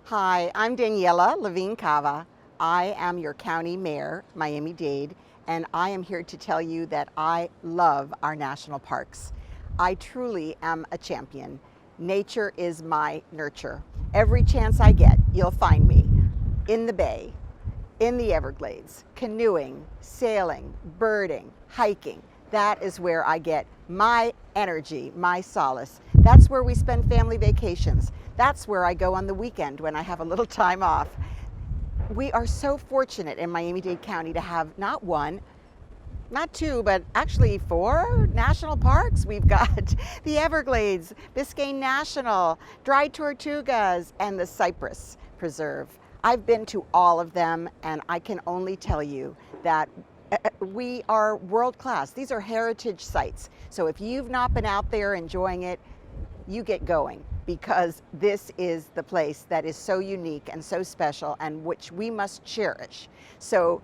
Hi, I'm Daniella Levine Cava. I am your county mayor, Miami-Dade, and I am here to tell you that I love our national parks. I truly am a champion. Nature is my nurture. Every chance I get, you'll find me in the bay, in the Everglades, canoeing, sailing, birding, hiking. That is where I get my energy, my solace. That's where we spend family vacations. That's where I go on the weekend when I have a little time off. We are so fortunate in Miami-Dade County to have not one, not two, but actually 4 national parks. We've got the Everglades, Biscayne National, Dry Tortugas, and the Cypress Preserve. I've been to all of them, and I can only tell you that we are world class. These are heritage sites. So if you've not been out there enjoying it, you get going, because this is the place that is so unique and so special and which we must cherish. So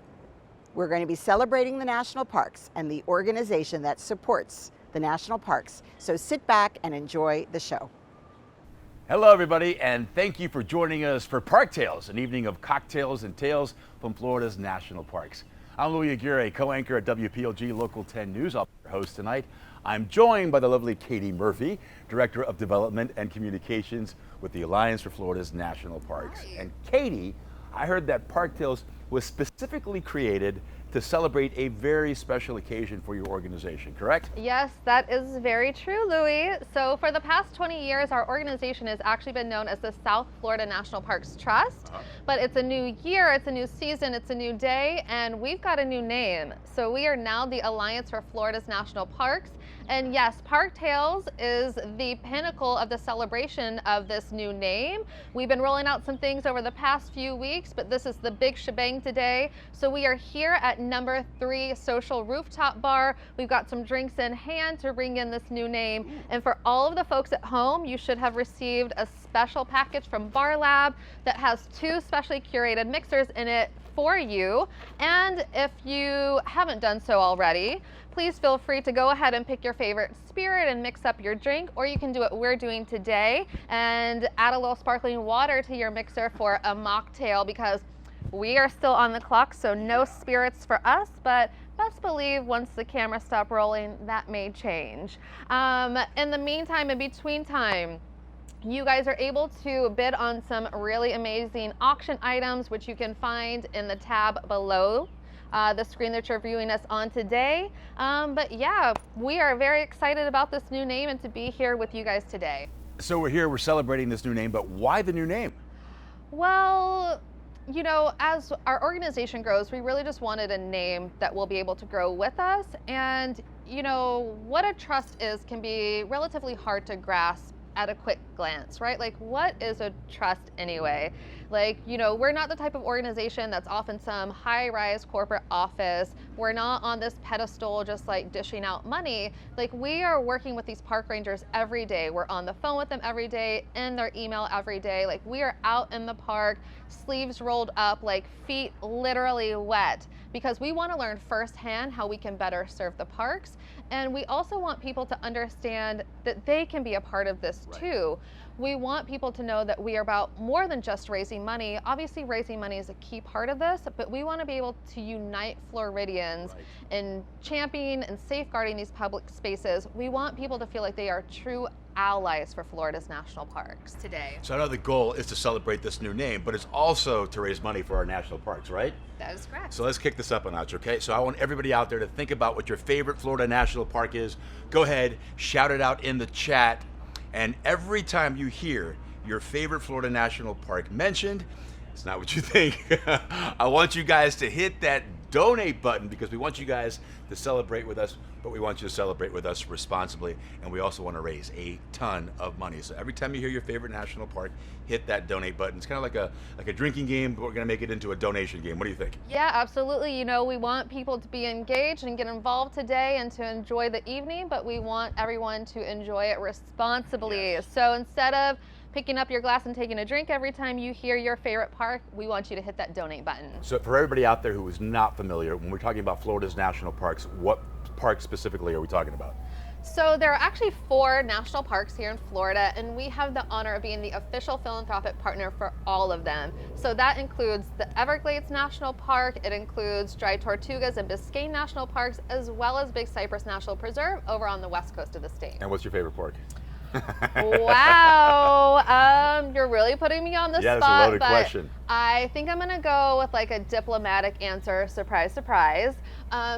we're going to be celebrating the national parks and the organization that supports the national parks. So sit back and enjoy the show. Hello everybody, and thank you for joining us for Parktails, an evening of cocktails and tales from Florida's national parks. I'm Louis Aguirre, co-anchor at WPLG Local 10 News. I'll be your host tonight. I'm joined by the lovely Katie Murphy, Director of Development and Communications with the Alliance for Florida's National Parks. Hi. And Katie, I heard that Parktails was specifically created to celebrate a very special occasion for your organization, correct? Yes, that is very true, Louis. So for the past 20 years, our organization has actually been known as the South Florida National Parks Trust. But it's a new year, it's a new season, it's a new day, and we've got a new name. So we are now the Alliance for Florida's National Parks. And yes, Parktails is the pinnacle of the celebration of this new name. We've been rolling out some things over the past few weeks, but this is the big shebang today. So we are here at number 3 Social Rooftop Bar. We've got some drinks in hand to bring in this new name. And for all of the folks at home, you should have received a special package from Bar Lab that has 2 specially curated mixers in it for you. And if you haven't done so already, please feel free to go ahead and pick your favorite spirit and mix up your drink, or you can do what we're doing today and add a little sparkling water to your mixer for a mocktail, because we are still on the clock, so no spirits for us, but best believe once the camera stops rolling, that may change. In the meantime, in between time, you guys are able to bid on some really amazing auction items, which you can find in the tab below the screen that you're viewing us on today. But yeah, we are very excited about this new name and to be here with you guys today. So we're here, we're celebrating this new name, but why the new name? Well, you know, as our organization grows, we really just wanted a name that will be able to grow with us. And you know, what a trust is can be relatively hard to grasp at a quick glance, right? Like, what is a trust anyway? Like, you know, we're not the type of organization that's off in some high-rise corporate office. We're not on this pedestal just like dishing out money. Like, we are working with these park rangers every day. We're on the phone with them every day, in their email every day. Like, we are out in the park, sleeves rolled up, like feet literally wet, because we want to learn firsthand how we can better serve the parks. And we also want people to understand that they can be a part of this too. We want people to know that we are about more than just raising money. Obviously, raising money is a key part of this, but we want to be able to unite Floridians in championing and safeguarding these public spaces. We want people to feel like they are true allies for Florida's national parks today. So I know the goal is to celebrate this new name, but it's also to raise money for our national parks, right? That is correct. So let's kick this up a notch, okay? So I want everybody out there to think about what your favorite Florida national park is. Go ahead, shout it out in the chat. And every time you hear your favorite Florida national park mentioned, it's not what you think. I want you guys to hit that donate button, because we want you guys to celebrate with us, but we want you to celebrate with us responsibly, and we also want to raise a ton of money. So every time you hear your favorite national park, hit that donate button. It's kind of like a drinking game, but we're going to make it into a donation game. What do you think? Yeah, absolutely. You know, we want people to be engaged and get involved today and to enjoy the evening, but we want everyone to enjoy it responsibly. Yes. So instead of picking up your glass and taking a drink every time you hear your favorite park, we want you to hit that donate button. So for everybody out there who is not familiar, when we're talking about Florida's national parks, what park specifically are we talking about? So there are actually 4 national parks here in Florida, and we have the honor of being the official philanthropic partner for all of them. So that includes the Everglades National Park, it includes Dry Tortugas and Biscayne National Parks, as well as Big Cypress National Preserve over on the west coast of the state. And what's your favorite park? Wow, you're really putting me on the Yeah, spot. that's a loaded but question. I think I'm gonna go with like a diplomatic answer. Surprise, surprise.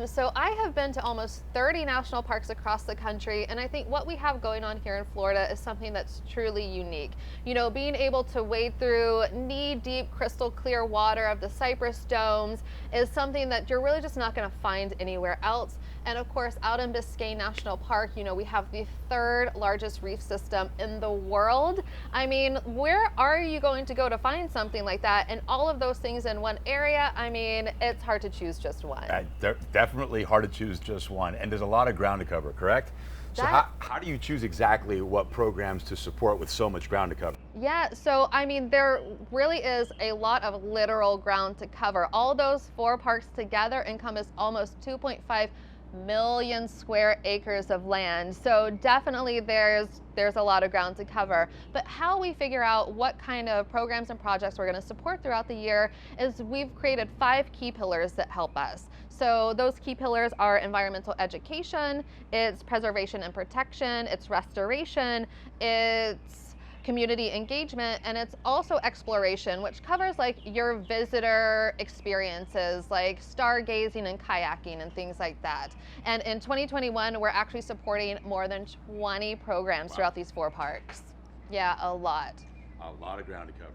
So I have been to almost 30 national parks across the country, and I think what we have going on here in Florida is something that's truly unique. You know, being able to wade through knee-deep, crystal clear water of the Cypress Domes is something that you're really just not gonna find anywhere else. And of course, out in Biscayne National Park, you know, we have the 3rd largest reef system in the world. I mean, where are you going to go to find something like that? And all of those things in one area, I mean, it's hard to choose just one. Definitely hard to choose just one. And there's a lot of ground to cover, correct? So how do you choose exactly what programs to support with so much ground to cover? Yeah, so I mean, there really is a lot of literal ground to cover. All those 4 parks together encompass almost 2.5 million square acres of land. So definitely there's a lot of ground to cover. But how we figure out what kind of programs and projects we're going to support throughout the year is we've created 5 key pillars that help us. So those key pillars are environmental education, it's preservation and protection, it's restoration, it's community engagement, and it's also exploration, which covers like your visitor experiences like stargazing and kayaking and things like that. And in 2021, we're actually supporting more than 20 programs throughout these 4 parks. Yeah, a lot. A lot of ground to cover.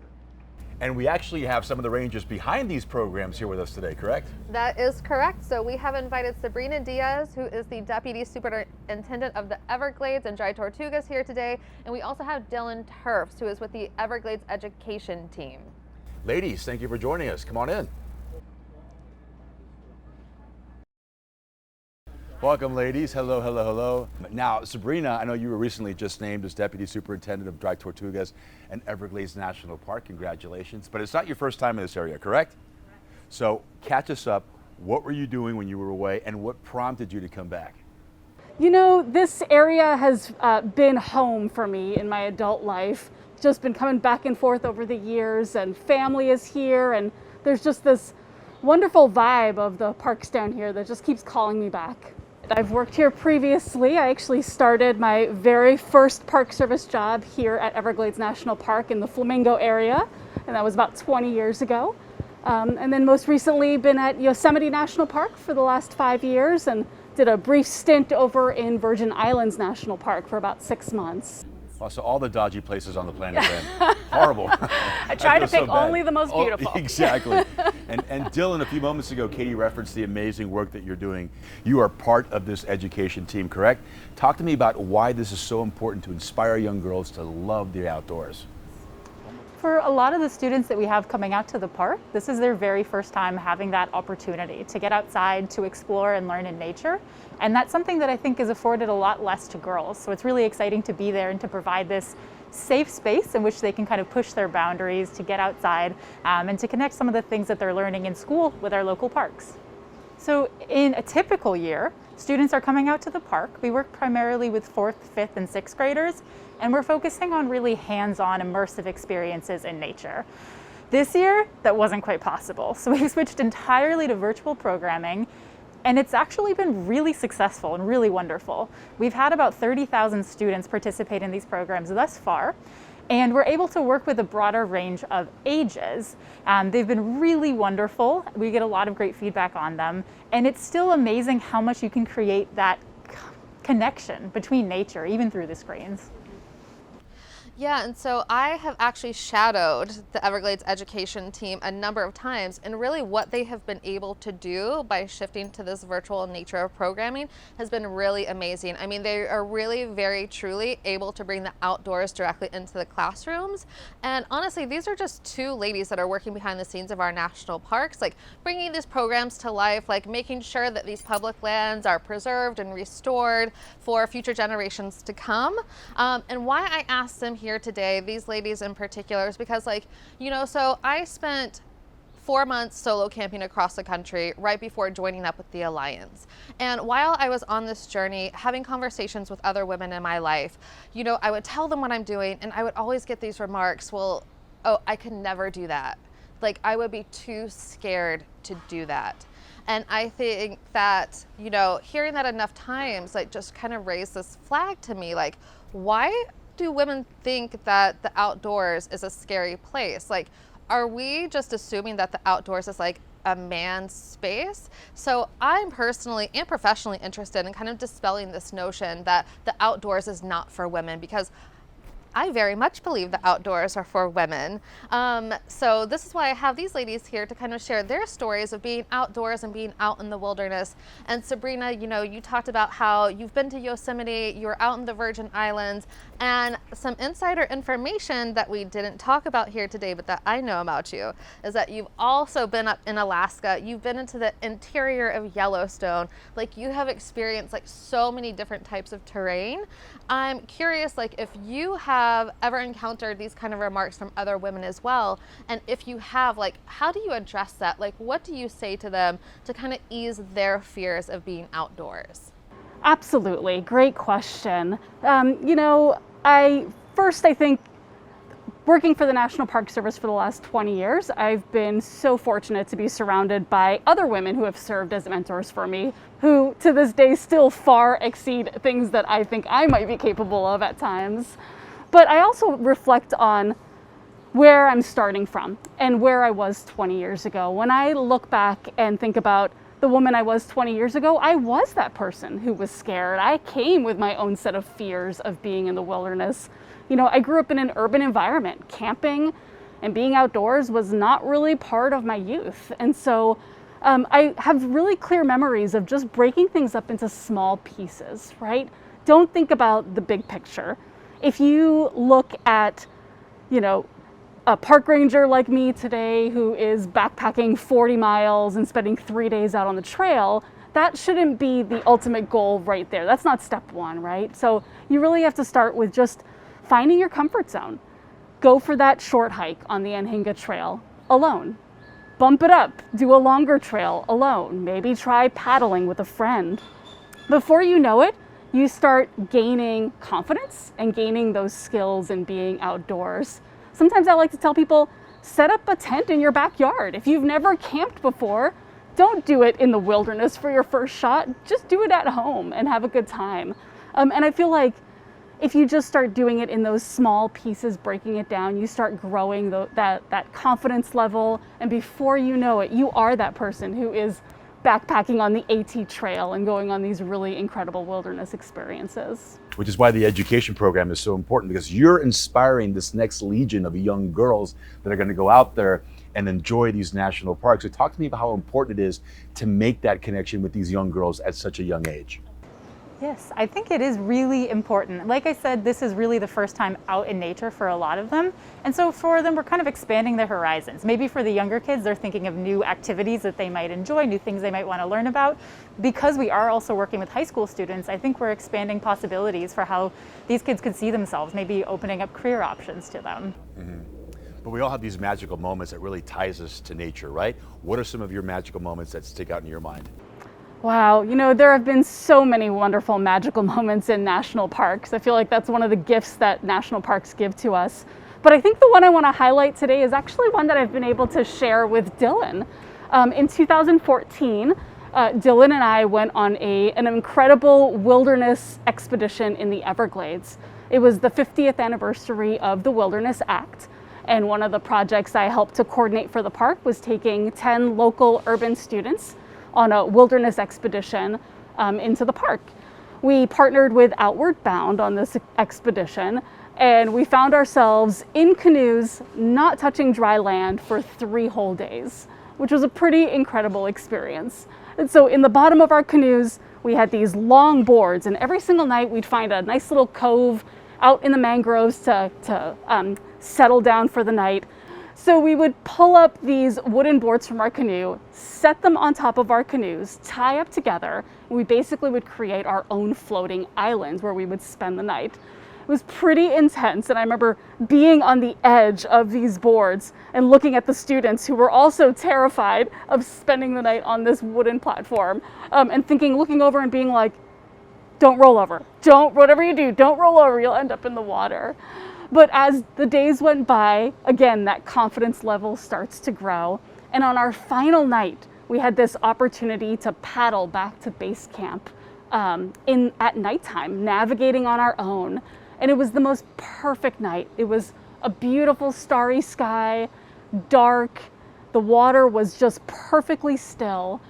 And we actually have some of the rangers behind these programs here with us today, correct? That is correct. So we have invited Sabrina Diaz, who is the Deputy Superintendent of the Everglades and Dry Tortugas here today. And we also have Dylan Turfs, who is with the Everglades Education Team. Ladies, thank you for joining us. Come on in. Welcome, ladies. Hello, hello, hello. Now, Sabrina, I know you were recently just named as Deputy Superintendent of Dry Tortugas and Everglades National Park. Congratulations. But it's not your first time in this area, correct? So catch us up. What were you doing when you were away, and what prompted you to come back? You know, this area has been home for me in my adult life. Just been coming back and forth over the years, and family is here, and there's just this wonderful vibe of the parks down here that just keeps calling me back. I've worked here previously. I actually started my very first Park Service job here at Everglades National Park in the Flamingo area, and that was about 20 years ago. And then most recently been at Yosemite National Park for the last 5 years, and did a brief stint over in Virgin Islands National Park for about 6 months. Well, so all the dodgy places on the planet then. Horrible. I try to pick only the most beautiful. Exactly. And Dylan, a few moments ago, Katie referenced the amazing work that you're doing. You are part of this education team, correct? Talk to me about why this is so important to inspire young girls to love the outdoors. For a lot of the students that we have coming out to the park, this is their very first time having that opportunity to get outside, to explore and learn in nature. And that's something that I think is afforded a lot less to girls. So it's really exciting to be there and to provide this safe space in which they can kind of push their boundaries, to get outside and to connect some of the things that they're learning in school with our local parks. So in a typical year, students are coming out to the park. We work primarily with 4th, 5th, and 6th graders, and we're focusing on really hands-on immersive experiences in nature. This year, that wasn't quite possible. So we've switched entirely to virtual programming, and it's actually been really successful and really wonderful. We've had about 30,000 students participate in these programs thus far, and we're able to work with a broader range of ages. They've been really wonderful. We get a lot of great feedback on them, and it's still amazing how much you can create that connection between nature, even through the screens. Yeah, and so I have actually shadowed the Everglades education team a number of times, and really what they have been able to do by shifting to this virtual nature of programming has been really amazing. I mean, they are really very truly able to bring the outdoors directly into the classrooms. And honestly, these are just 2 ladies that are working behind the scenes of our national parks, like bringing these programs to life, like making sure that these public lands are preserved and restored for future generations to come. And why I asked them here today, these ladies in particular, is because, like, you know, so I spent 4 months solo camping across the country right before joining up with the Alliance. And while I was on this journey, having conversations with other women in my life, you know, I would tell them what I'm doing, and I would always get these remarks, well, oh, I could never do that. Like, I would be too scared to do that. And I think that, you know, hearing that enough times, like, just kind of raised this flag to me, like, why do women think that the outdoors is a scary place? Like, are we just assuming that the outdoors is like a man's space? So I'm personally and professionally interested in kind of dispelling this notion that the outdoors is not for women, because I very much believe the outdoors are for women. So this is why I have these ladies here to kind of share their stories of being outdoors and being out in the wilderness. And Sabrina, you know, you talked about how you've been to Yosemite, you were out in the Virgin Islands, and some insider information that we didn't talk about here today, but that I know about you, is that you've also been up in Alaska, you've been into the interior of Yellowstone, like you have experienced like so many different types of terrain. I'm curious, like, if you have ever encountered these kind of remarks from other women as well, and if you have, like, how do you address that? Like, what do you say to them to kind of ease their fears of being outdoors? Absolutely, great question. You know, I think working for the National Park Service for the last 20 years, I've been so fortunate to be surrounded by other women who have served as mentors for me, who to this day still far exceed things that I think I might be capable of at times. But I also reflect on where I'm starting from and where I was 20 years ago. When I look back and think about the woman I was 20 years ago, I was that person who was scared. I came with my own set of fears of being in the wilderness. You know, I grew up in an urban environment. Camping and being outdoors was not really part of my youth. And so I have really clear memories of just breaking things up into small pieces, right? Don't think about the big picture. If you look at, you know, a park ranger like me today who is backpacking 40 miles and spending 3 days out on the trail, that shouldn't be the ultimate goal right there. That's not step one, right? So you really have to start with just finding your comfort zone. Go for that short hike on the Anhinga Trail alone. Bump it up, do a longer trail alone. Maybe try paddling with a friend. Before you know it, you start gaining confidence and gaining those skills in being outdoors. Sometimes I like to tell people, set up a tent in your backyard. If you've never camped before, don't do it in the wilderness for your first shot. Just do it at home and have a good time. And I feel like if you just start doing it in those small pieces, breaking it down, you start growing that confidence level. And before you know it, you are that person who is backpacking on the AT Trail and going on these really incredible wilderness experiences. Which is why the education program is so important, because you're inspiring this next legion of young girls that are going to go out there and enjoy these national parks. So talk to me about how important it is to make that connection with these young girls at such a young age. Yes, I think it is really important. Like I said, this is really the first time out in nature for a lot of them. And so for them, we're kind of expanding their horizons. Maybe for the younger kids, they're thinking of new activities that they might enjoy, new things they might want to learn about. Because we are also working with high school students, I think we're expanding possibilities for how these kids could see themselves, maybe opening up career options to them. Mm-hmm. But we all have these magical moments that really ties us to nature, right? What are some of your magical moments that stick out in your mind? Wow, you know, there have been so many wonderful magical moments in national parks. I feel like that's one of the gifts that national parks give to us. But I think the one I want to highlight today is actually one that I've been able to share with Dylan. In 2014, Dylan and I went on an incredible wilderness expedition in the Everglades. It was the 50th anniversary of the Wilderness Act. And one of the projects I helped to coordinate for the park was taking 10 local urban students on a wilderness expedition into the park. We partnered with Outward Bound on this expedition, and we found ourselves in canoes, not touching dry land for 3 whole days, which was a pretty incredible experience. And so in the bottom of our canoes, we had these long boards, and every single night we'd find a nice little cove out in the mangroves to settle down for the night. So we would pull up these wooden boards from our canoe, set them on top of our canoes, tie up together, and we basically would create our own floating islands where we would spend the night. It was pretty intense, and I remember being on the edge of these boards and looking at the students who were also terrified of spending the night on this wooden platform, and looking over and being like, don't roll over. Whatever you do, don't roll over, you'll end up in the water. But as the days went by, again, that confidence level starts to grow. And on our final night, we had this opportunity to paddle back to base camp at nighttime, navigating on our own. And it was the most perfect night. It was a beautiful starry sky, dark. The water was just perfectly still.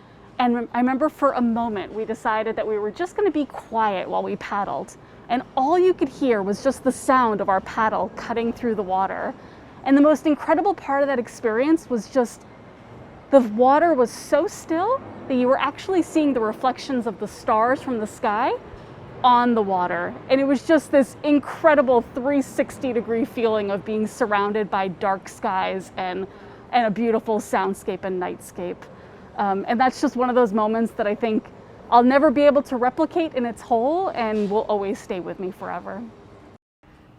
And I remember for a moment, we decided that we were just going to be quiet while we paddled. And all you could hear was just the sound of our paddle cutting through the water. And the most incredible part of that experience was just the water was so still that you were actually seeing the reflections of the stars from the sky on the water. And it was just this incredible 360-degree feeling of being surrounded by dark skies and a beautiful soundscape and nightscape. And that's just one of those moments that I think I'll never be able to replicate in its whole and will always stay with me forever.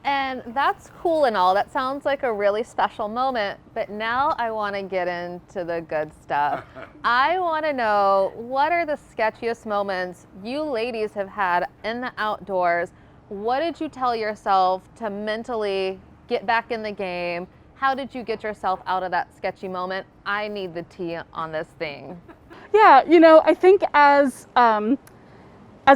And that's cool and all. That sounds like a really special moment, but now I want to get into the good stuff. I want to know, what are the sketchiest moments you ladies have had in the outdoors? What did you tell yourself to mentally get back in the game? How did you get yourself out of that sketchy moment? I need the tea on this thing. Yeah, I think as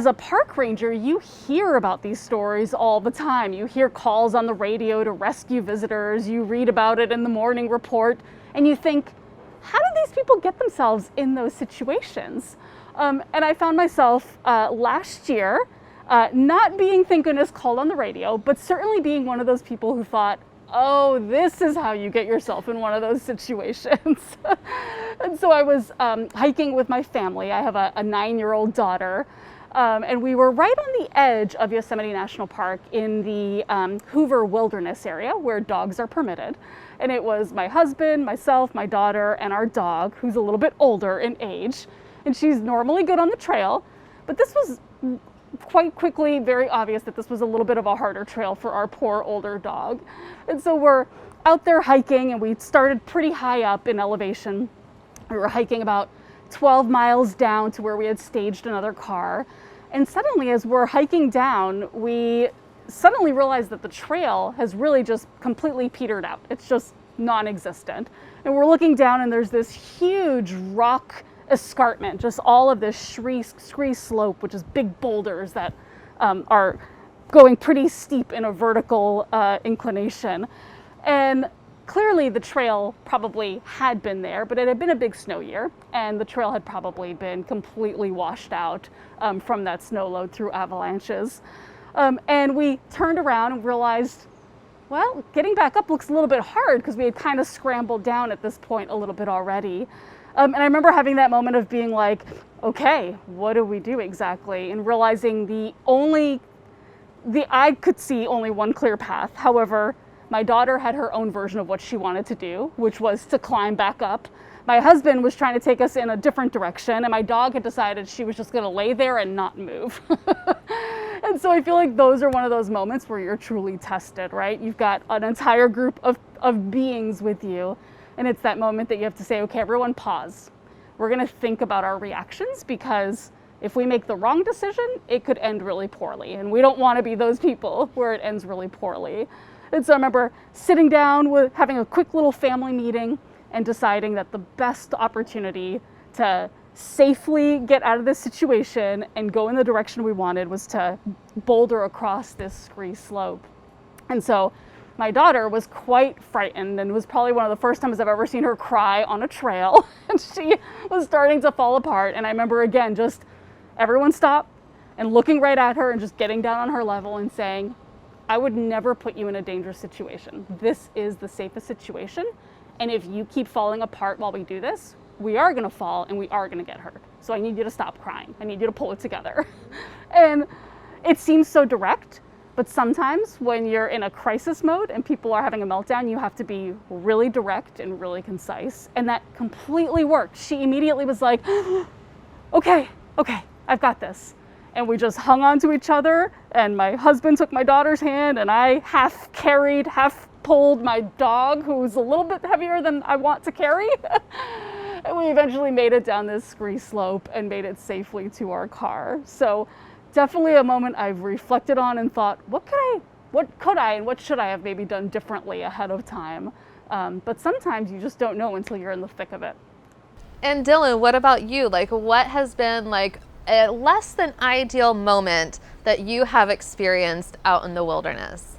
a park ranger, you hear about these stories all the time. You hear calls on the radio to rescue visitors, you read about it in the morning report, and you think, how do these people get themselves in those situations? And I found myself last year not being, thank goodness, called on the radio, but certainly being one of those people who thought, oh, this is how you get yourself in one of those situations. And so I was hiking with my family. I have a 9-year-old daughter. And we were right on the edge of Yosemite National Park in the Hoover Wilderness area where dogs are permitted. And it was my husband, myself, my daughter, and our dog, who's a little bit older in age. And she's normally good on the trail, but this was quite quickly very obvious that this was a little bit of a harder trail for our poor older dog. And so we're out there hiking, and we started pretty high up in elevation. We were hiking about 12 miles down to where we had staged another car. And suddenly, as we're hiking down, we suddenly realized that the trail has really just completely petered out. It's just non-existent. And we're looking down, and there's this huge rock escarpment, just all of this scree slope, which is big boulders that are going pretty steep in a vertical inclination. And clearly the trail probably had been there, but it had been a big snow year, and the trail had probably been completely washed out from that snow load through avalanches. And we turned around and realized, well, getting back up looks a little bit hard because we had kind of scrambled down at this point a little bit already. And I remember having that moment of being like, okay, what do we do exactly? And realizing I could see only one clear path. However, my daughter had her own version of what she wanted to do, which was to climb back up. My husband was trying to take us in a different direction, and my dog had decided she was just gonna lay there and not move. And so I feel like those are one of those moments where you're truly tested, right? You've got an entire group of beings with you, and it's that moment that you have to say, okay, everyone pause. We're gonna think about our reactions, because if we make the wrong decision, it could end really poorly, and we don't wanna be those people where it ends really poorly. And so I remember sitting down with having a quick little family meeting and deciding that the best opportunity to safely get out of this situation and go in the direction we wanted was to boulder across this scree slope. And so my daughter was quite frightened, and it was probably one of the first times I've ever seen her cry on a trail. And she was starting to fall apart. And I remember, again, just everyone stop and looking right at her and just getting down on her level and saying, I would never put you in a dangerous situation. This is the safest situation. And if you keep falling apart while we do this, we are gonna fall and we are gonna get hurt. So I need you to stop crying. I need you to pull it together. And it seems so direct, but sometimes when you're in a crisis mode and people are having a meltdown, you have to be really direct and really concise. And that completely worked. She immediately was like, okay, I've got this. and we just hung on to each other, and my husband took my daughter's hand, and I half carried, half pulled my dog, who's a little bit heavier than I want to carry. And we eventually made it down this ski slope and made it safely to our car. So definitely a moment I've reflected on and thought, what could I and what should I have maybe done differently ahead of time? But sometimes you just don't know until you're in the thick of it. And Dylan, what about you? Like, what has been like a less than ideal moment that you have experienced out in the wilderness?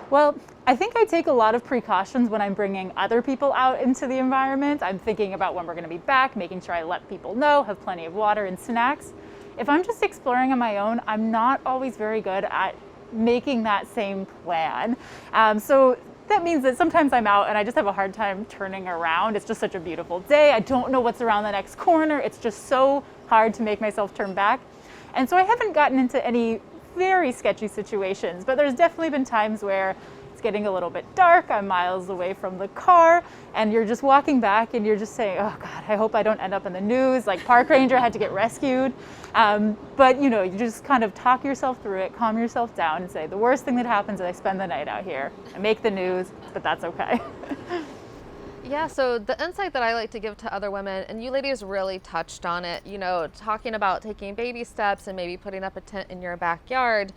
Well, I think I take a lot of precautions when I'm bringing other people out into the environment. I'm thinking about when we're going to be back, making sure I let people know, have plenty of water and snacks. If I'm just exploring on my own, I'm not always very good at making that same plan. So that means that sometimes I'm out and I just have a hard time turning around. It's just such a beautiful day. I don't know what's around the next corner. It's just so hard to make myself turn back. And so I haven't gotten into any very sketchy situations, but there's definitely been times where it's getting a little bit dark, I'm miles away from the car, and you're just walking back and you're just saying, oh God, I hope I don't end up in the news, like park ranger had to get rescued. But you know, you just kind of talk yourself through it, calm yourself down and say, the worst thing that happens is I spend the night out here. I make the news, but that's okay. Yeah, so the insight that I like to give to other women, and you ladies really touched on it, you know, talking about taking baby steps and maybe putting up a tent in your backyard,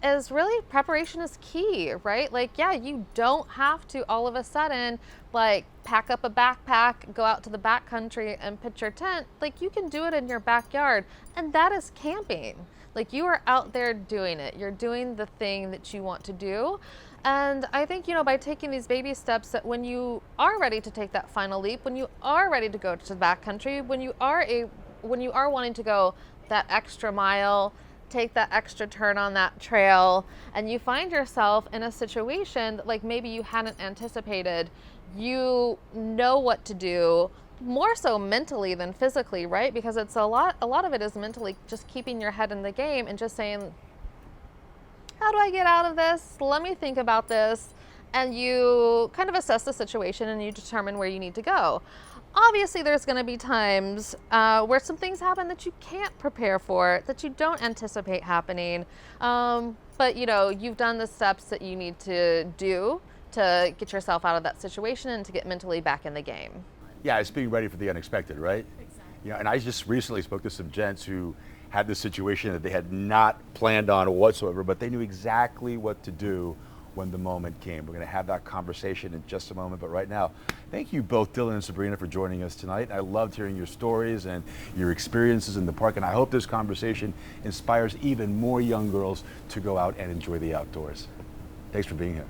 is really preparation is key, right? Like, yeah, you don't have to all of a sudden, like, pack up a backpack, go out to the backcountry and pitch your tent. Like, you can do it in your backyard, and that is camping. Like, you are out there doing it. You're doing the thing that you want to do. And I think, you know, by taking these baby steps, that when you are ready to take that final leap, when you are ready to go to the backcountry, when you are wanting to go that extra mile, take that extra turn on that trail, and you find yourself in a situation that, like, maybe you hadn't anticipated, you know what to do, more so mentally than physically, right? Because it's a lot of it is mentally just keeping your head in the game and just saying, how do I get out of this? Let me think about this. And you kind of assess the situation and you determine where you need to go. Obviously, there's going to be times where some things happen that you can't prepare for, that you don't anticipate happening. But, you know, you've done the steps that you need to do to get yourself out of that situation and to get mentally back in the game. Yeah, it's being ready for the unexpected, right? Exactly. You know, and I just recently spoke to some gents who had this situation that they had not planned on whatsoever, but they knew exactly what to do when the moment came. We're going to have that conversation in just a moment, but right now, thank you both, Dylan and Sabrina, for joining us tonight. I loved hearing your stories and your experiences in the park, and I hope this conversation inspires even more young girls to go out and enjoy the outdoors. Thanks for being here.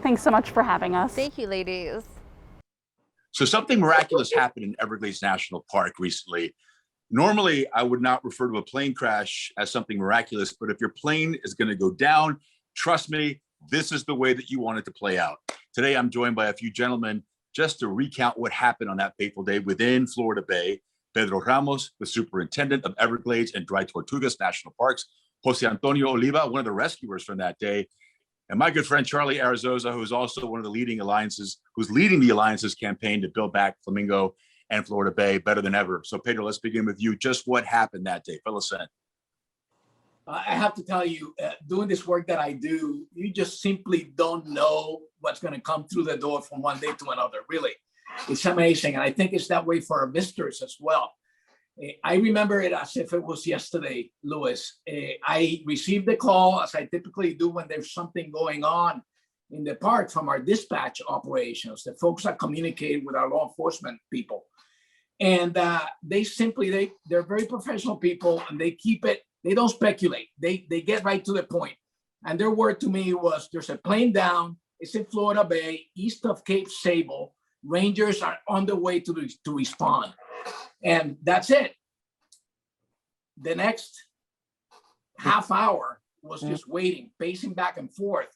Thanks so much for having us. Thank you, ladies. So something miraculous happened in Everglades National Park recently. Normally, I would not refer to a plane crash as something miraculous, but if your plane is going to go down, trust me, this is the way that you want it to play out. Today, I'm joined by a few gentlemen just to recount what happened on that fateful day within Florida Bay. Pedro Ramos, the superintendent of Everglades and Dry Tortugas National Parks, Jose Antonio Oliva, one of the rescuers from that day, and my good friend Charlie Arazosa, who's also one of the leading who's leading the Alliance's campaign to build back Flamingo and Florida Bay better than ever. So Pedro, let's begin with you. Just what happened that day? Fill us in. I have to tell you, doing this work that I do, you just simply don't know what's going to come through the door from one day to another. Really, it's amazing. And I think it's that way for our visitors as well. I remember it as if it was yesterday, Louis. I received the call, as I typically do when there's something going on in the park, from our dispatch operations, the folks that communicate with our law enforcement people. And they're very professional people, and they keep it, they don't speculate. They get right to the point. And their word to me was, there's a plane down, it's in Florida Bay, east of Cape Sable. Rangers are on the way to respond. And that's it. The next half hour was just waiting, pacing back and forth.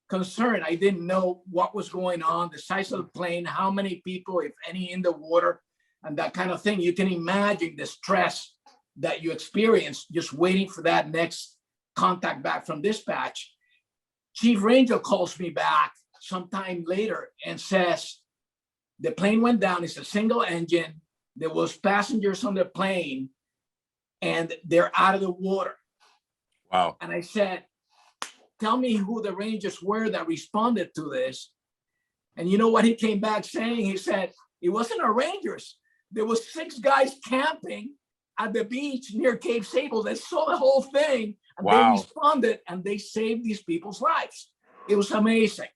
Concerned, I didn't know what was going on, the size of the plane, how many people, if any, in the water, and that kind of thing. You can imagine the stress that you experience just waiting for that next contact back from dispatch. Chief Ranger calls me back sometime later and says, the plane went down, it's a single engine, there was passengers on the plane, and they're out of the water. Wow. And I said, tell me who the Rangers were that responded to this. And you know what he came back saying? He said, it wasn't our Rangers. There was 6 guys camping at the beach near Cape Sable. They saw the whole thing, and Wow. they responded, and they saved these people's lives. It was amazing.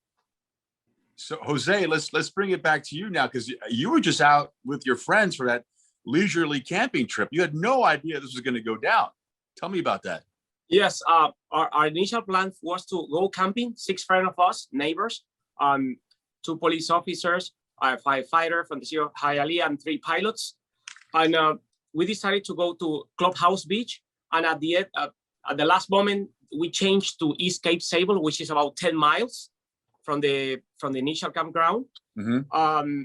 So Jose, let's bring it back to you now, because you were just out with your friends for that leisurely camping trip. You had no idea this was going to go down. Tell me about that. Yes, our initial plan was to go camping. 6 friends of us, neighbors, 2 police officers, a firefighter from the city of Hialeah, and 3 pilots. And we decided to go to Clubhouse Beach. And at the last moment, we changed to East Cape Sable, which is about 10 miles from the initial campground. Mm-hmm.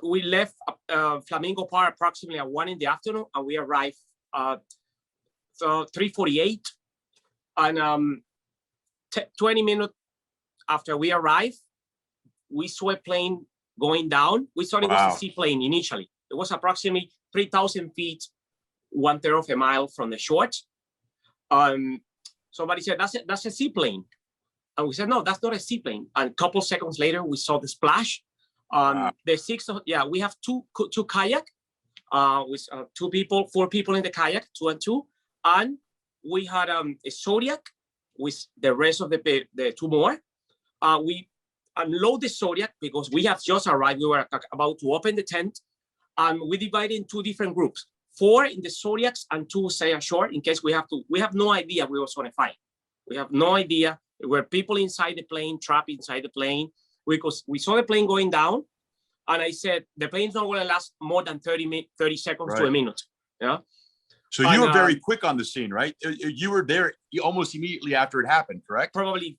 We left Flamingo Park approximately at 1 in the afternoon, and we arrived 3:48. And 20 minutes after we arrived, we saw a plane going down. We thought it was a seaplane initially. It was approximately 3,000 feet, 1/3 of a mile from the shore. Somebody said, that's a seaplane. And we said, no, that's not a seaplane. And a couple seconds later, we saw the splash. We have two kayak with 4 people in the kayak, 2 and 2. And we had a Zodiac with the rest of the 2 more. We unload the Zodiac because we have just arrived. We were about to open the tent, and we divided in 2 different groups, 4 in the Zodiacs and 2 stay ashore in case we have to. We have no idea we was going to fight. We have no idea. There were people inside the plane, trapped inside the plane, because we saw the plane going down. And I said, the plane's not going to last more than 30 seconds to a minute. Yeah. So you were very quick on the scene, right? You were there almost immediately after it happened, correct? Probably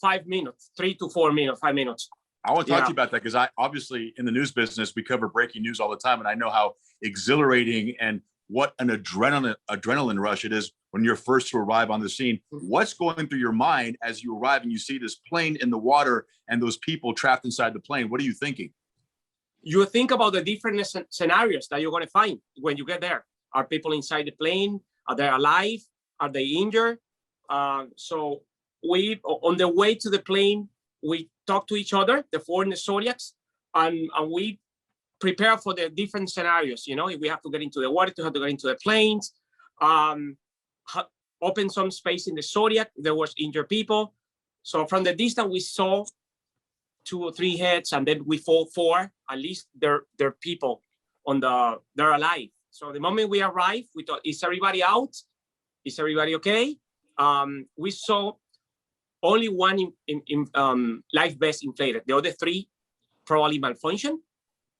5 minutes, 3 to 4 minutes, 5 minutes. I want to talk to you about that, because I obviously in the news business, we cover breaking news all the time. And I know how exhilarating and what an adrenaline rush it is when you're first to arrive on the scene. What's going through your mind as you arrive and you see this plane in the water and those people trapped inside the plane? What are you thinking? You think about the different scenarios that you're going to find when you get there. Are people inside the plane? Are they alive? Are they injured? So we, on the way to the plane, we talk to each other, the 4 in the Zodiacs, and we prepare for the different scenarios. You know, if we have to get into the water, to have to get into the planes, open some space in the Zodiac. There was injured people. So from the distance, we saw 2 or 3 heads, and then we saw 4. At least they're people they're alive. So the moment we arrived, we thought, is everybody out? Is everybody okay? We saw only 1 in life vest inflated. The other 3 probably malfunctioned.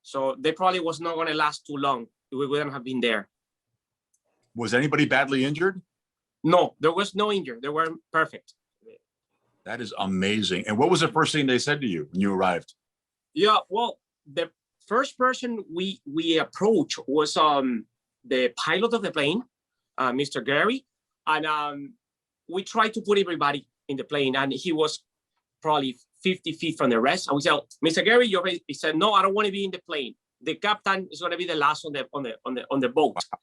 So they probably was not going to last too long. We wouldn't have been there. Was anybody badly injured? No, there was no injury. They were perfect. That is amazing. And what was the first thing they said to you when you arrived? Yeah, well, the first person we approached was the pilot of the plane, Mr. Gary. And we tried to put everybody in the plane, and he was probably 50 feet from the rest. And we said, Mr. Gary, you're ready? He said, no, I don't want to be in the plane. The captain is going to be the last on the boat. Wow.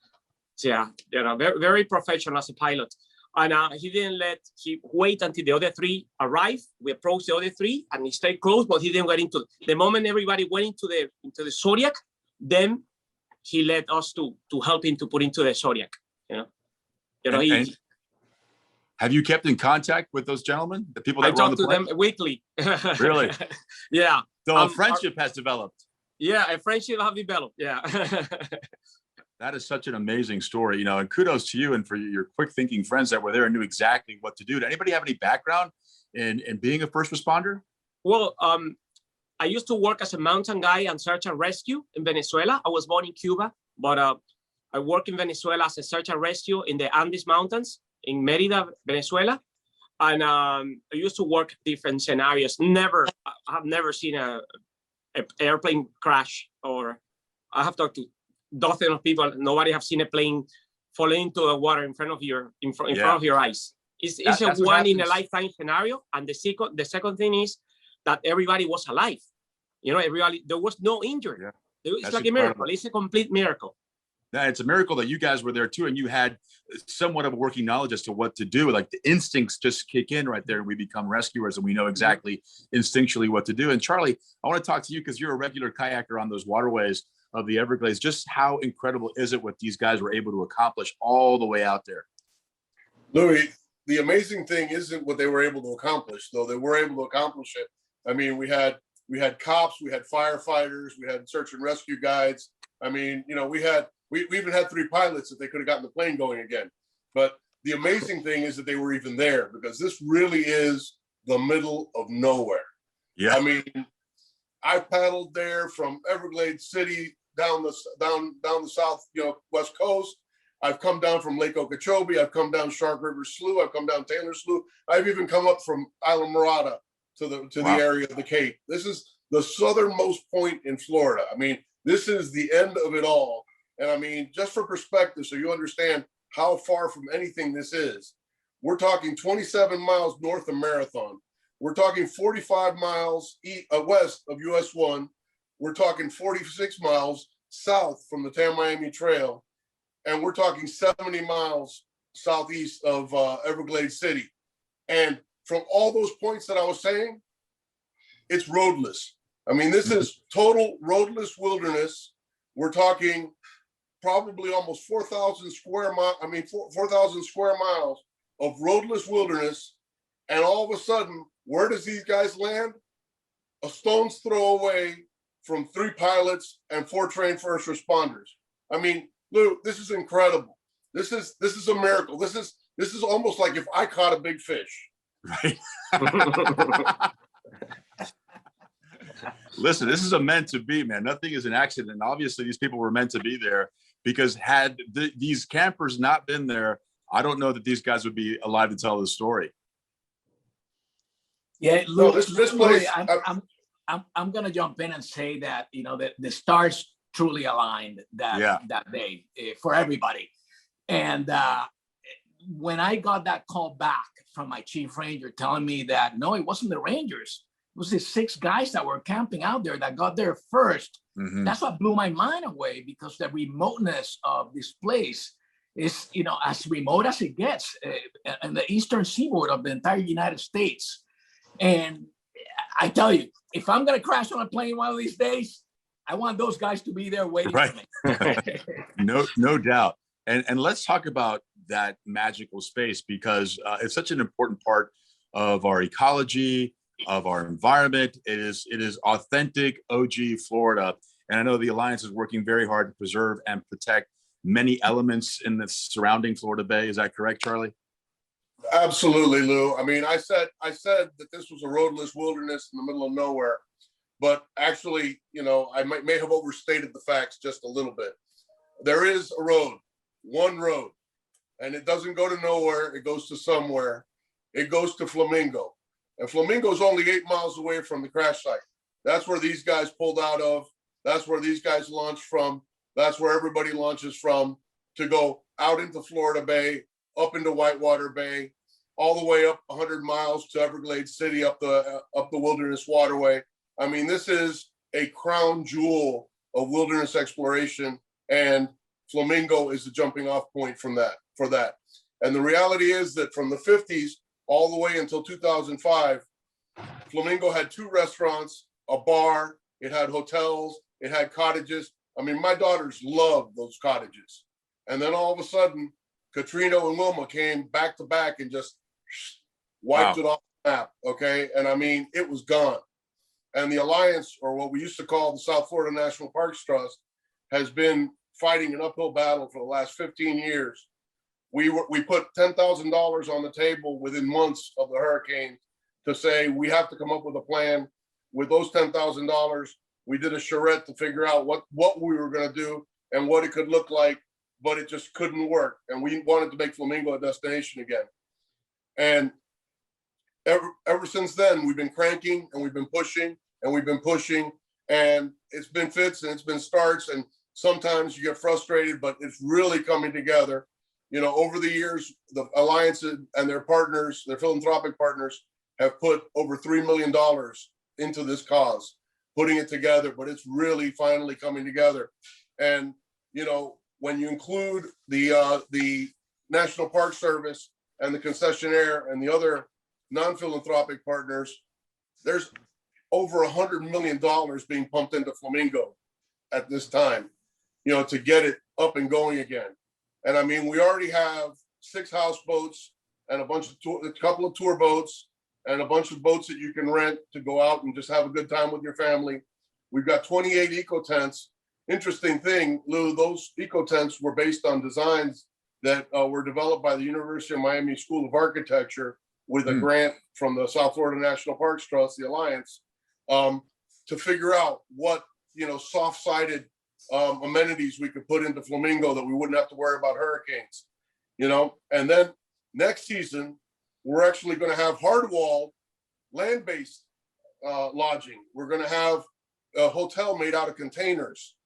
So, yeah, you know, very, very professional as a pilot. And he wait until the other 3 arrived. We approached the other 3 and he stayed close, but he didn't get into the moment everybody went into the Zodiac, then he led us to help him to put into the Zodiac. Have you kept in contact with those gentlemen, the people that were on the plane? I talk to them weekly. Really? Yeah. So a friendship has developed. Yeah, a friendship have developed. Yeah. That is such an amazing story, you know, and kudos to you and for your quick thinking friends that were there and knew exactly what to do. Did anybody have any background in being a first responder? Well, I used to work as a mountain guide and search and rescue in Venezuela. I was born in Cuba, but I work in Venezuela as a search and rescue in the Andes Mountains in Merida, Venezuela. And I used to work different scenarios. I have never seen a airplane crash, or I have talked to dozens of people. Nobody have seen a plane falling into the water in front of your front of your eyes. It's a one in a lifetime scenario. And the second thing is that everybody was alive. You know, there was no injury. Yeah. It's like a miracle. It's a complete miracle. It's a miracle that you guys were there too, and you had somewhat of a working knowledge as to what to do. Like the instincts just kick in right there, and we become rescuers, and we know exactly instinctually what to do. And Charlie, I want to talk to you because you're a regular kayaker on those waterways of the Everglades. Just how incredible is it what these guys were able to accomplish all the way out there? Louis, the amazing thing isn't what they were able to accomplish, though they were able to accomplish it. I mean, we had cops, we had firefighters, we had search and rescue guides. I mean, you know, we even had 3 pilots that they could have gotten the plane going again. But the amazing thing is that they were even there, because this really is the middle of nowhere. Yeah. I mean, I paddled there from Everglades City down the south, west coast. I've come down from Lake Okeechobee. I've come down Shark River Slough. I've come down Taylor Slough. I've even come up from Isla Morada to the area of the Cape. This is the southernmost point in Florida. I mean, this is the end of it all. And I mean, just for perspective, so you understand how far from anything this is, we're talking 27 miles north of Marathon. We're talking 45 miles west of US 1. We're talking 46 miles south from the Tamiami Trail. And we're talking 70 miles southeast of Everglades City. And from all those points that I was saying, it's roadless. I mean, this is total roadless wilderness. We're talking probably almost 4,000 square miles. I mean, 4,000 square miles of roadless wilderness. And all of a sudden, where does these guys land? A stone's throw away from 3 pilots and 4 trained first responders. I mean, Lou, this is incredible. This is a miracle. This is almost like if I caught a big fish. Right. Listen, this is a meant to be, man. Nothing is an accident. Obviously, these people were meant to be there, because had these campers not been there, I don't know that these guys would be alive to tell the story. Yeah, No, this place. I'm gonna jump in and say that that the stars truly aligned that day for everybody. And when I got that call back from my chief ranger telling me that no, it wasn't the Rangers, it was the 6 guys that were camping out there that got there first. That's what blew my mind away, because the remoteness of this place is as remote as it gets in the eastern seaboard of the entire United States. And I tell you, if I'm gonna crash on a plane one of these days, I want those guys to be there waiting for me. No doubt. And let's talk about that magical space, because it's such an important part of our ecology, of our environment. It is authentic OG Florida. And I know the Alliance is working very hard to preserve and protect many elements in the surrounding Florida Bay. Is that correct, Charlie? Absolutely, Lou. I mean, I said that this was a roadless wilderness in the middle of nowhere, but actually, I may have overstated the facts just a little bit. There is a road, one road, and it doesn't go to nowhere. It goes to somewhere. It goes to Flamingo, and Flamingo is only 8 miles away from the crash site. That's where these guys pulled out of. That's where these guys launched from. That's where everybody launches from to go out into Florida Bay, up into Whitewater Bay, all the way up 100 miles to Everglades City, up the Wilderness Waterway. I mean, this is a crown jewel of wilderness exploration, and Flamingo is the jumping off point for that. And the reality is that from the 50s all the way until 2005, Flamingo had 2 restaurants, a bar, it had hotels, it had cottages. I mean, my daughters loved those cottages. And then all of a sudden, Katrina and Wilma came back to back and just wiped it off the map, okay? And I mean, it was gone. And the Alliance, or what we used to call the South Florida National Parks Trust, has been fighting an uphill battle for the last 15 years. We put $10,000 on the table within months of the hurricane to say we have to come up with a plan. With those $10,000, we did a charrette to figure out what we were going to do and what it could look like, but it just couldn't work. And we wanted to make Flamingo a destination again. And ever since then, we've been cranking and we've been pushing and we've been pushing, and it's been fits and it's been starts, and sometimes you get frustrated, but it's really coming together. Over the years, the Alliance and their partners, their philanthropic partners, have put over $3 million into this cause, putting it together, but it's really finally coming together. And, when you include the National Park Service and the concessionaire and the other non-philanthropic partners, there's over $100 million being pumped into Flamingo at this time, to get it up and going again. And I mean, we already have 6 houseboats and a couple of tour boats and a bunch of boats that you can rent to go out and just have a good time with your family. We've got 28 eco tents. Interesting thing, Lou, those eco tents were based on designs that were developed by the University of Miami School of Architecture with a grant from the South Florida National Parks Trust, the Alliance, to figure out what, soft-sided amenities we could put into Flamingo that we wouldn't have to worry about hurricanes, And then next season, we're actually going to have hard-walled, land-based lodging. We're going to have a hotel made out of containers.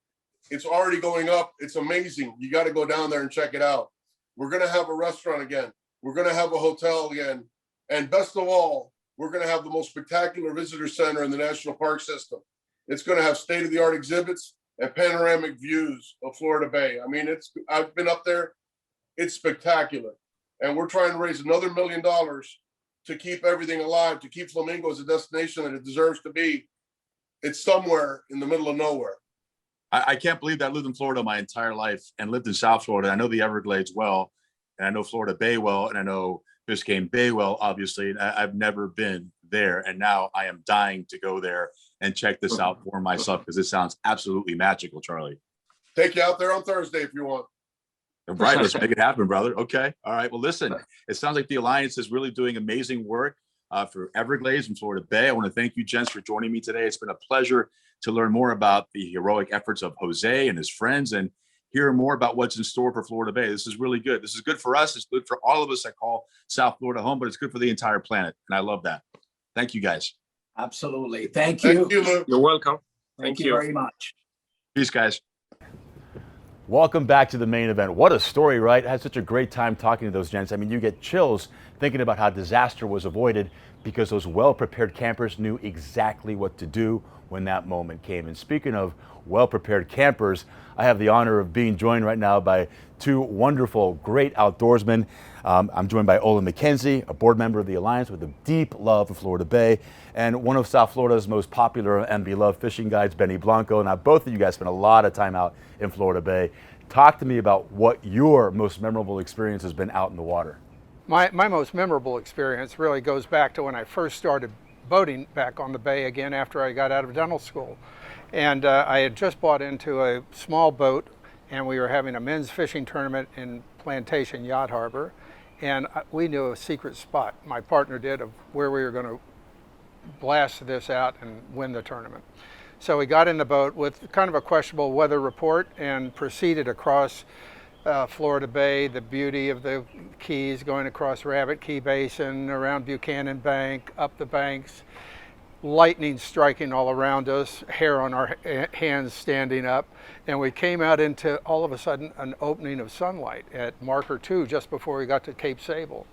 It's already going up. It's amazing. You got to go down there and check it out. We're going to have a restaurant again. We're going to have a hotel again. And best of all, we're going to have the most spectacular visitor center in the national park system. It's going to have state-of-the-art exhibits and panoramic views of Florida Bay. I mean, I've been up there. It's spectacular. And we're trying to raise another $1 million to keep everything alive, to keep Flamingo as a destination that it deserves to be. It's somewhere in the middle of nowhere. I can't believe that I lived in Florida my entire life and lived in South Florida. I know the Everglades well, and I know Florida Bay well, and I know Biscayne Bay well, obviously. And I've never been there. And now I am dying to go there and check this out for myself because it sounds absolutely magical, Charlie. Take you out there on Thursday if you want. Right, let's make it happen, brother. Okay. All right. Well, listen, it sounds like the Alliance is really doing amazing work for Everglades and Florida Bay. I want to thank you, gents, for joining me today. It's been a pleasure to learn more about the heroic efforts of Jose and his friends and hear more about what's in store for Florida Bay. This is really good. This is good for us. It's good for all of us that call South Florida home, but it's good for the entire planet. And I love that. Thank you, guys. Absolutely. Thank you. Thank you, Lou. You're welcome. Thank you very much. Peace, guys. Welcome back to the main event. What a story, right? I had such a great time talking to those gents. I mean, you get chills thinking about how disaster was avoided because those well-prepared campers knew exactly what to do when that moment came. And speaking of well-prepared campers, I have the honor of being joined right now by 2 wonderful, great outdoorsmen. I'm joined by Ola McKenzie, a board member of the Alliance with a deep love for Florida Bay, and one of South Florida's most popular and beloved fishing guides, Benny Blanco. Now, both of you guys spent a lot of time out in Florida Bay. Talk to me about what your most memorable experience has been out in the water. My most memorable experience really goes back to when I first started boating back on the bay again after I got out of dental school. And I had just bought into a small boat, and we were having a men's fishing tournament in Plantation Yacht Harbor. And we knew a secret spot, my partner did, of where we were going to blast this out and win the tournament. So we got in the boat with kind of a questionable weather report and proceeded across Florida Bay, the beauty of the Keys, going across Rabbit Key Basin, around Buchanan Bank, up the banks, lightning striking all around us, hair on our hands standing up. And we came out into, all of a sudden, an opening of sunlight at marker 2 just before we got to Cape Sable.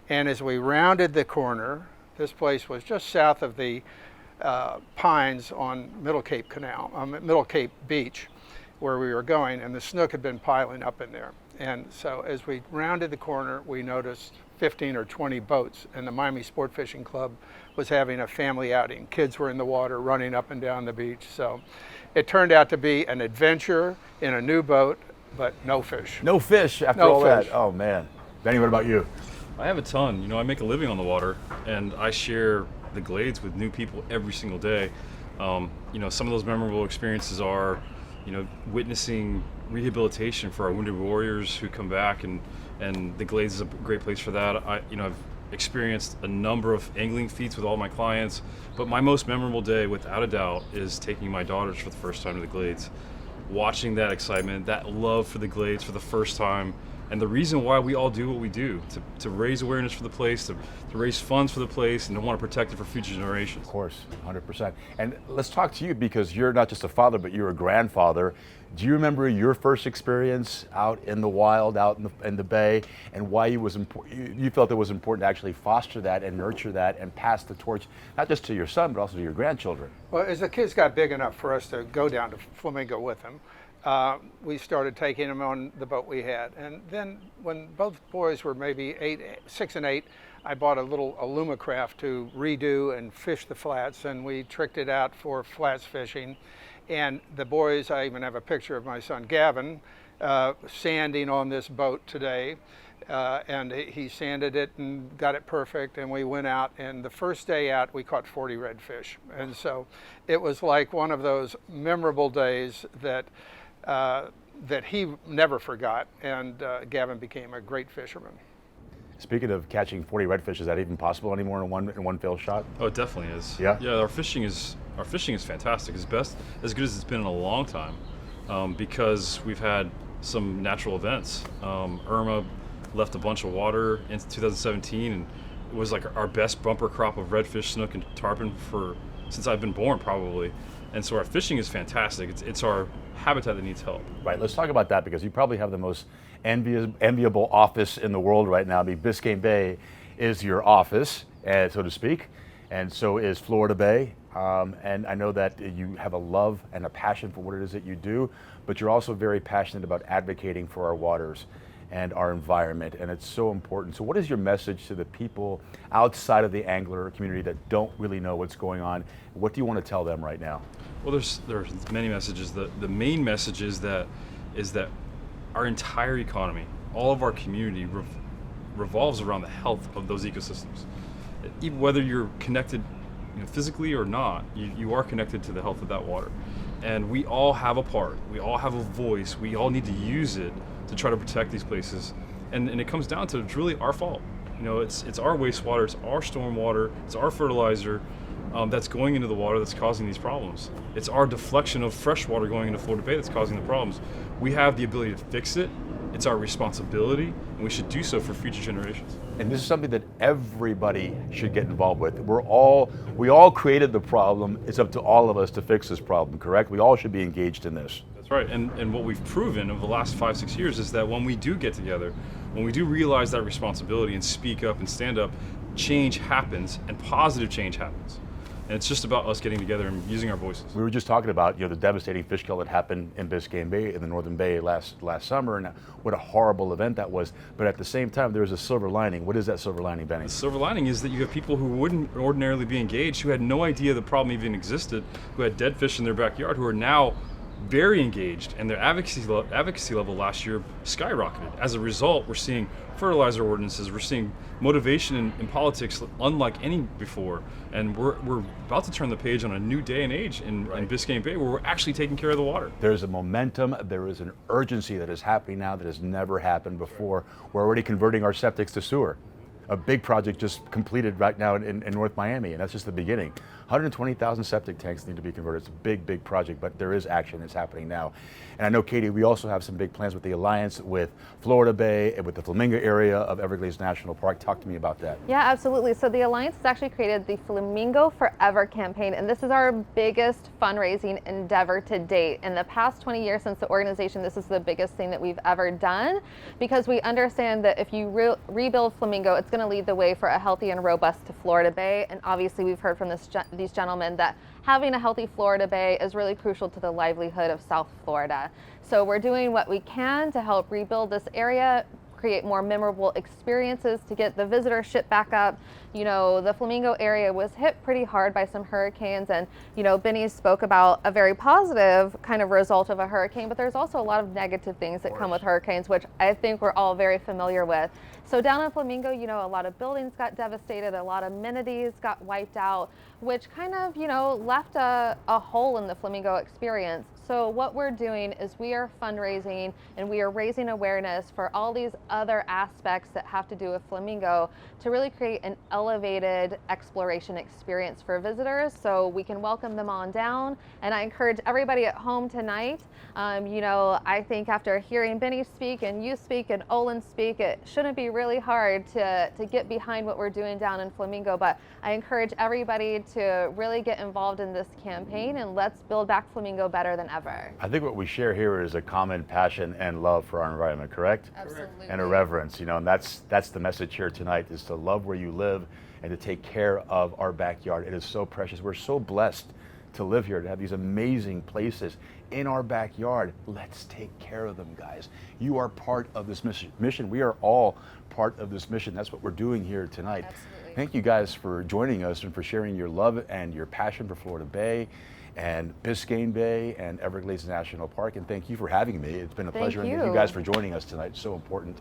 And as we rounded the corner, this place was just south of the Pines on Middle Cape Canal, Middle Cape Beach, where we were going, and the snook had been piling up in there. And so as we rounded the corner, we noticed 15 or 20 boats, and the Miami Sport Fishing Club was having a family outing. Kids were in the water running up and down the beach. So it turned out to be an adventure in a new boat, but no fish. No fish after all that. Oh, man. Benny, what about you? I have a ton. You know, I make a living on the water, and I share the Glades with new people every single day. You know, some of those memorable experiences are, you know, witnessing rehabilitation for our wounded warriors who come back, and the Glades is a great place for that. I've experienced a number of angling feats with all my clients, but my most memorable day, without a doubt, is taking my daughters for the first time to the Glades, watching that excitement, that love for the Glades for the first time. And the reason why we all do what we do, to raise awareness for the place, to raise funds for the place, and to want to protect it for future generations. Of course, 100%. And let's talk to you, because you're not just a father, but you're a grandfather. Do you remember your first experience out in the wild, out in the bay, and why you felt it was important to actually foster that and nurture that and pass the torch, not just to your son, but also to your grandchildren? Well, as the kids got big enough for us to go down to Flamingo with them, we started taking them on the boat we had. And then when both boys were maybe 6 and 8, I bought a little Alumacraft to redo and fish the flats, and we tricked it out for flats fishing. And the boys, I even have a picture of my son Gavin sanding on this boat today. And he sanded it and got it perfect, and we went out, and the first day out we caught 40 redfish. And so it was like one of those memorable days that that he never forgot, and Gavin became a great fisherman. Speaking of catching 40 redfish, is that even possible anymore in one fail shot? Oh, it definitely is. Yeah? Yeah, our fishing is fantastic. It's as good as it's been in a long time, because we've had some natural events. Irma left a bunch of water in 2017, and it was like our best bumper crop of redfish, snook, and tarpon since I've been born, probably. And so our fishing is fantastic. It's our habitat that needs help. Right, let's talk about that, because you probably have the most enviable office in the world right now. I mean, Biscayne Bay is your office, so to speak, and so is Florida Bay. And I know that you have a love and a passion for what it is that you do, but you're also very passionate about advocating for our waters and our environment, and it's so important. So what is your message to the people outside of the angler community that don't really know what's going on? What do you want to tell them right now? Well, there's many messages. The main message is that our entire economy, all of our community revolves around the health of those ecosystems. Even whether you're connected physically or not, you are connected to the health of that water. And we all have a part, we all have a voice, we all need to use it to try to protect these places. And it comes down to, it's really our fault. It's our wastewater, it's our stormwater, it's our fertilizer that's going into the water that's causing these problems. It's our deflection of fresh water going into Florida Bay that's causing the problems. We have the ability to fix it. It's our responsibility, and we should do so for future generations. And this is something that everybody should get involved with. We all created the problem. It's up to all of us to fix this problem, correct? We all should be engaged in this. That's right, and what we've proven over the last 5-6 years is that when we do get together, when we do realize that responsibility and speak up and stand up, change happens, and positive change happens. And it's just about us getting together and using our voices. We were just talking about the devastating fish kill that happened in Biscayne Bay, in the Northern Bay last summer, and what a horrible event that was. But at the same time, there was a silver lining. What is that silver lining, Benny? The silver lining is that you have people who wouldn't ordinarily be engaged, who had no idea the problem even existed, who had dead fish in their backyard, who are now very engaged, and their advocacy level last year skyrocketed. As a result, we're seeing fertilizer ordinances, we're seeing motivation in politics unlike any before, and we're about to turn the page on a new day and age in Biscayne Bay, where we're actually taking care of the water. There's a momentum, there is an urgency that is happening now that has never happened before. We're already converting our septics to sewer. A big project just completed right now in North Miami, and that's just the beginning. 120,000 septic tanks need to be converted. It's a big, big project, but there is action that's happening now. And I know, Katie, we also have some big plans with the Alliance, with Florida Bay, and with the Flamingo area of Everglades National Park. Talk to me about that. Yeah, absolutely. So the Alliance has actually created the Flamingo Forever campaign, and this is our biggest fundraising endeavor to date. In the past 20 years since the organization, this is the biggest thing that we've ever done, because we understand that if you rebuild Flamingo, it's going to lead the way for a healthy and robust Florida Bay. And obviously we've heard from these gentlemen that having a healthy Florida Bay is really crucial to the livelihood of South Florida. So we're doing what we can to help rebuild this area, create more memorable experiences to get the visitorship back up. The Flamingo area was hit pretty hard by some hurricanes, and Benny spoke about a very positive kind of result of a hurricane, but there's also a lot of negative things that come with hurricanes, which I think we're all very familiar with. So down in Flamingo, a lot of buildings got devastated, a lot of amenities got wiped out, which kind of, left a hole in the Flamingo experience. So what we're doing is we are fundraising and we are raising awareness for all these other aspects that have to do with Flamingo to really create an elevated exploration experience for visitors, so we can welcome them on down. And I encourage everybody at home tonight, I think after hearing Benny speak and you speak and Olin speak, it shouldn't be really hard to get behind what we're doing down in Flamingo. But I encourage everybody to really get involved in this campaign, and let's build back Flamingo better than ever. I think what we share here is a common passion and love for our environment, correct? Absolutely. And a reverence, and that's the message here tonight, is to love where you live and to take care of our backyard. It is so precious. We're so blessed to live here, to have these amazing places in our backyard. Let's take care of them, guys. You are part of this mission. We are all part of this mission. That's what we're doing here tonight. Absolutely. Thank you guys for joining us and for sharing your love and your passion for Florida Bay and Biscayne Bay and Everglades National Park. And thank you for having me. It's been a pleasure. And thank you guys for joining us tonight. It's so important.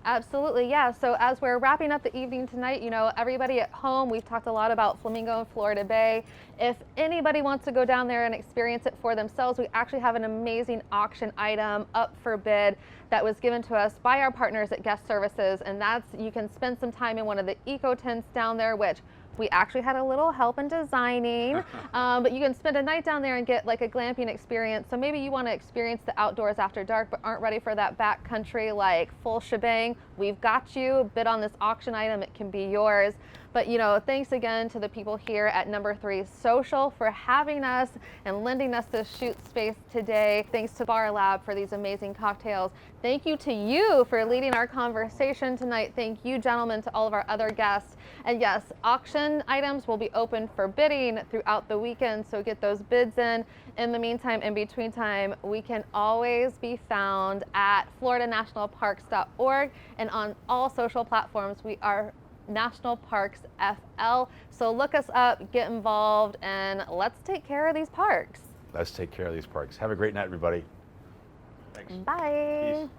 Absolutely, yeah. So as we're wrapping up the evening tonight, you know, everybody at home, we've talked a lot about Flamingo and Florida Bay. If anybody wants to go down there and experience it for themselves, we actually have an amazing auction item up for bid that was given to us by our partners at Guest Services, and that's, you can spend some time in one of the eco tents down there, which we actually had a little help in designing, but you can spend a night down there and get like a glamping experience. So maybe you want to experience the outdoors after dark, but aren't ready for that backcountry like full shebang. We've got you. Bid on this auction item, it can be yours. But you know, thanks again to the people here at Number 3 Social for having us and lending us this shoot space today. Thanks to Bar Lab for these amazing cocktails. Thank you to you for leading our conversation tonight. Thank you, gentlemen, to all of our other guests. And yes, auction items will be open for bidding throughout the weekend, so get those bids in. In the meantime, in between time, we can always be found at floridanationalparks.org, and on all social platforms, we are National Parks FL. So look us up, get involved, and let's take care of these parks. Let's take care of these parks. Have a great night, everybody. Thanks. Bye. Peace.